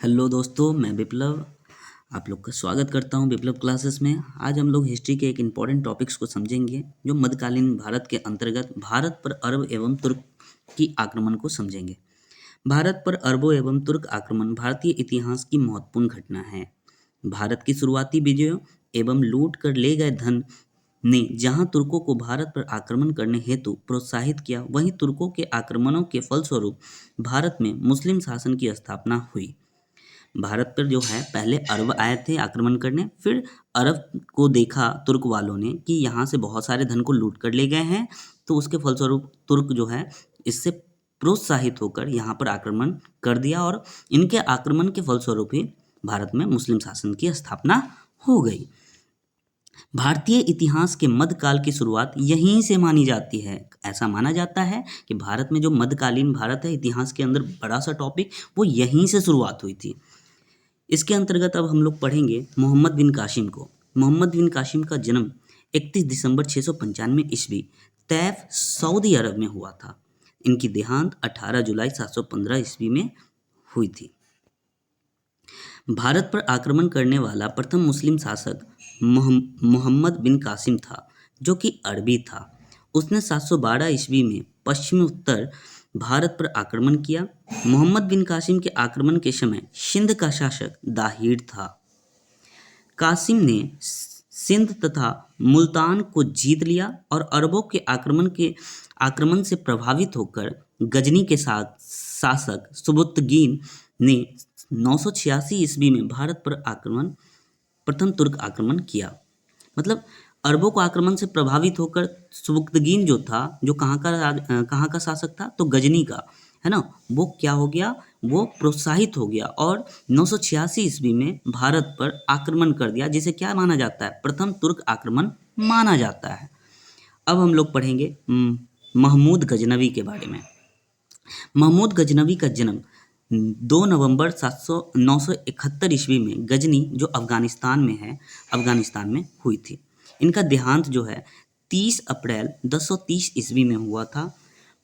Hello दोस्तों, मैं विप्लव आप लोग का स्वागत करता हूं विप्लव क्लासेस में। आज हम लोग हिस्ट्री के एक इम्पॉर्टेंट टॉपिक्स को समझेंगे जो मध्यकालीन भारत के अंतर्गत भारत पर अरब एवं तुर्क की आक्रमण को समझेंगे। भारत पर अरबों एवं तुर्क आक्रमण भारतीय इतिहास की महत्वपूर्ण घटना है। भारत की शुरुआती विजयों एवं लूट कर ले गए धन ने जहां तुर्कों को भारत पर आक्रमण करने हेतु प्रोत्साहित किया, वहीं तुर्कों के आक्रमणों के फलस्वरूप भारत में मुस्लिम शासन की स्थापना हुई। भारत पर जो है पहले अरब आए थे आक्रमण करने, फिर अरब को देखा तुर्क वालों ने कि यहाँ से बहुत सारे धन को लूट कर ले गए हैं, तो उसके फलस्वरूप तुर्क जो है इससे प्रोत्साहित होकर यहाँ पर आक्रमण कर दिया और इनके आक्रमण के फलस्वरूप ही भारत में मुस्लिम शासन की स्थापना हो गई। भारतीय इतिहास के मध्यकाल की शुरुआत यहीं से मानी जाती है। ऐसा माना जाता है कि भारत में जो मध्यकालीन भारत है, इतिहास के अंदर बड़ा सा टॉपिक, वो यहीं से शुरुआत हुई थी। इसके अंतर्गत अब हम लोग पढ़ेंगे मोहम्मद बिन कासिम को। मोहम्मद बिन कासिम का जन्म 31 दिसंबर 695 ईस्वी तैफ सऊदी अरब में हुआ था। इनकी देहांत 18 जुलाई 715 ईस्वी में हुई थी। भारत पर आक्रमण करने वाला प्रथम मुस्लिम शासक मोहम्मद बिन कासिम था, जो कि अरबी था। उसने 712 ईस्वी में पश्चिमी उत्तर भारत पर आक्रमण किया। मोहम्मद बिन कासिम के आक्रमण के समय सिंध का शासक दाहिर था। कासिम ने सिंध तथा मुल्तान को जीत लिया और अरबों के आक्रमण से प्रभावित होकर गजनी के साथ शासक सुबुक्तगीन ने 986 ईस्वी में भारत पर प्रथम तुर्क आक्रमण किया। मतलब अरबों को आक्रमण से प्रभावित होकर सुबुक्तगीन जो था, जो कहाँ का शासक था, तो गजनी का, है ना, वो क्या हो गया, वो प्रोत्साहित हो गया और 986 ईस्वी में भारत पर आक्रमण कर दिया, जिसे क्या माना जाता है, प्रथम तुर्क आक्रमण माना जाता है। अब हम लोग पढ़ेंगे महमूद गजनवी के बारे में। महमूद गजनवी का जन्म 2 नवंबर 971 ईस्वी में गजनी, जो अफगानिस्तान में है, अफगानिस्तान में हुई थी। इनका देहांत जो है 30 अप्रैल 1030 ईस्वी में हुआ था।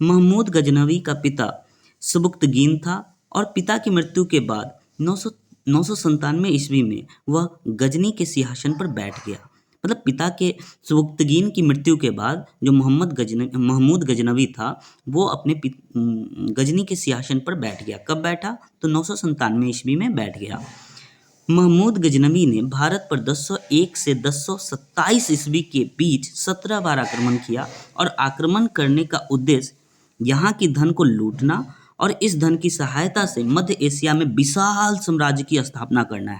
महमूद गजनवी का पिता सुबुक्तगीन था और पिता की मृत्यु के बाद 997 ईस्वी में वह गजनी के सिंहासन पर बैठ गया। मतलब पिता के सुबुक्तगीन की मृत्यु के बाद जो महमूद गजनवी था, वो अपने गजनी के सिंहासन पर बैठ गया। कब बैठा, तो 997 ईस्वी में बैठ गया। महमूद गजनवी ने भारत पर 1001 से 1027 ईस्वी के बीच 17 बार आक्रमण किया और आक्रमण करने का उद्देश्य यहाँ की धन को लूटना और इस धन की सहायता से मध्य एशिया में विशाल साम्राज्य की स्थापना करना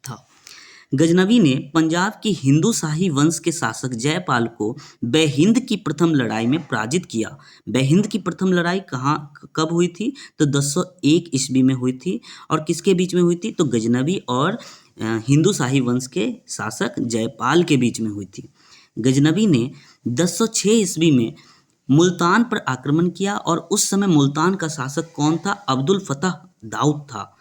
था। गजनवी ने पंजाब की हिंदू शाही वंश के शासक जयपाल को बेहिंद की प्रथम लड़ाई में पराजित किया। बेहिंद की प्रथम लड़ाई कब हुई थी, तो 1001 ईस्वी में हुई थी। और किसके बीच में हुई थी, तो गजनवी और हिंदू शाही वंश के शासक जयपाल के बीच में हुई थी। गजनवी ने 1006 ईस्वी में मुल्तान पर आक्रमण किया और उस समय मुल्तान का शासक कौन था, अब्दुल फतह दाऊद था।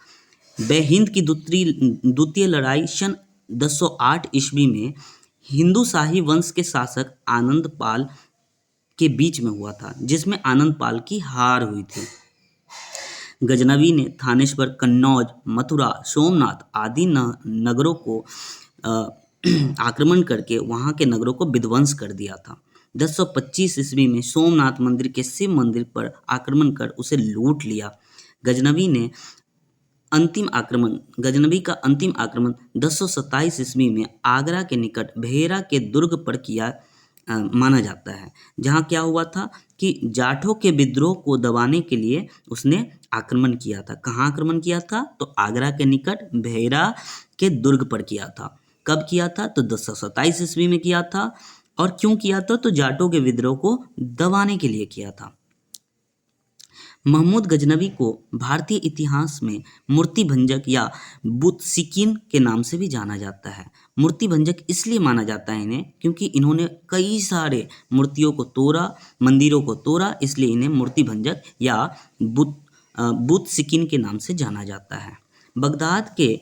बेहिंद की द्वितीय लड़ाई सन 1008 ईस्वी में हिंदू शाही वंश के शासक आनंद पाल के बीच में हुआ था, जिसमें आनंद पाल की हार हुई थी। गजनवी ने थानेश्वर, कन्नौज, मथुरा, सोमनाथ आदि नगरों को आक्रमण करके वहां के नगरों को विध्वंस कर दिया था। 1025 ईस्वी में सोमनाथ मंदिर के शिव मंदिर पर आक्रमण कर उसे लूट लिया। गजनवी का अंतिम आक्रमण 1027 ईस्वी में आगरा के निकट भेरा के दुर्ग पर किया माना जाता है, जहां क्या हुआ था कि जाठों के विद्रोह को दबाने के लिए उसने आक्रमण किया था। कहाँ आक्रमण किया था, तो आगरा के निकट भेरा के दुर्ग पर किया था। कब किया था, तो 1027 ईस्वी में किया था। और क्यों किया था, तो जाटों के विद्रोह को दबाने के लिए किया था। महमूद गजनवी को भारतीय इतिहास में मूर्ति भंजक या बुतसिकीन के नाम से भी जाना जाता है। मूर्ति भंजक इसलिए माना जाता है इन्हें क्योंकि इन्होंने कई सारे मूर्तियों को तोड़ा, मंदिरों को तोड़ा, इसलिए इन्हें मूर्ति भंजक या बुतसिकीन के नाम से जाना जाता है। बगदाद के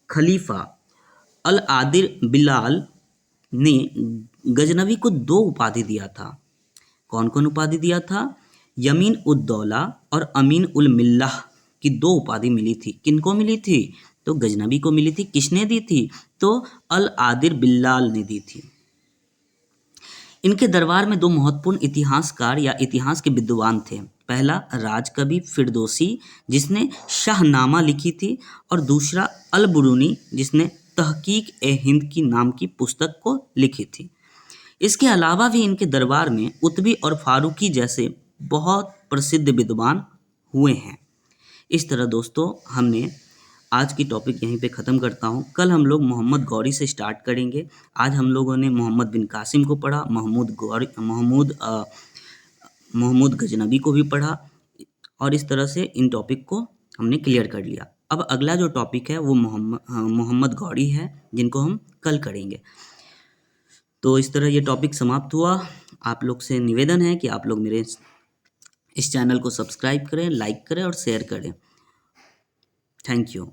खलीफा अल आदिल बिलाल ने गजनवी को 2 उपाधि दिया था। कौन कौन उपाधि दिया था, यमीन उद दौला और अमीन उल मिल्लाह कि 2 उपाधि मिली थी। किनको मिली थी? तो गजनबी को मिली थी। किसने दी थी? तो अल आदिर बिल्लाल ने दी थी। इनके दरबार में 2 महत्वपूर्ण इतिहासकार या इतिहास के विद्वान थे। पहला राजकवि फिरदौसी जिसने शाहनामा लिखी थी, और दूसरा अल बुरूनी जिसने तहकीक ए हिंद की नाम की पुस्तक को लिखी थी। इसके अलावा भी इनके दरबार में उतबी और फारूकी जैसे बहुत प्रसिद्ध विद्वान हुए हैं। इस तरह दोस्तों हमने आज की टॉपिक यहीं पे ख़त्म करता हूँ। कल हम लोग मोहम्मद गौरी से स्टार्ट करेंगे। आज हम लोगों ने मोहम्मद बिन कासिम को पढ़ा, महमूद गजनबी को भी पढ़ा, और इस तरह से इन टॉपिक को हमने क्लियर कर लिया। अब अगला जो टॉपिक है वो मोहम्मद गौरी है, जिनको हम कल करेंगे। तो इस तरह ये टॉपिक समाप्त हुआ। आप लोग से निवेदन है कि आप लोग मेरे इस चैनल को सब्सक्राइब करें, लाइक करें और शेयर करें। Thank you.